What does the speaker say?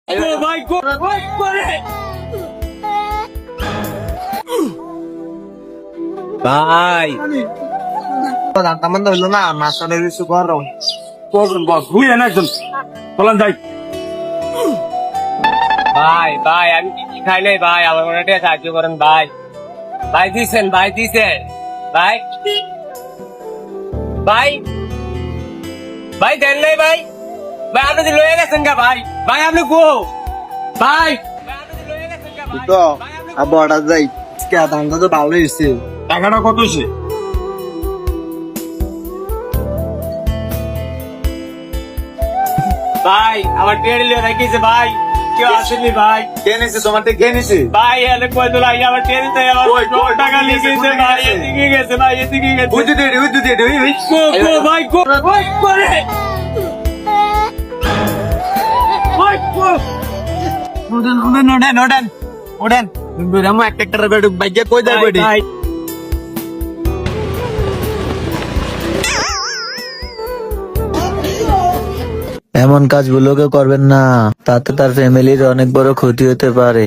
ভাই করে ভাই তেমন হইলো না মাস্টারের কিছু করো করবেন বস বুঝলেন একজন চলেন যাই ভাই ভাই আমি কিছু খাই নাই ভাই আমার মনে হয় সাহায্য করেন ভাই ভাই দিছেন ভাই ভাই ভাই ভাই দেন নাই ভাই ভাই আপনি লয়ে গেছেন গা ভাই ভাই আপনি গো ভাই আপনি লয়ে গেছেন গা ভাই তো আবার অর্ডার যাই কে দামটা তো ভালো হয়েছে টাকাটা কত হয়েছে ভাই আমার টেড়ে লিয়ে রাখিছে ভাই কেউ আসেনি ভাই কে নিছে তোমার থেকে কে নিছে ভাই এলে কই তো লাগে আমার টেড়ে তাই আমার টাকা লিখেছে ভাই এদিকে গেছে ভাই এদিকে গেছে বুঝতে দে গো ভাই গো ভাই করে ভাই গো ওডেন বিরামো একটা বেড বাইকে কই যায় বেডি ভাই এমন কাজগুলোকে করবেন না, তাতে তার ফ্যামিলির অনেক বড় ক্ষতি হতে পারে।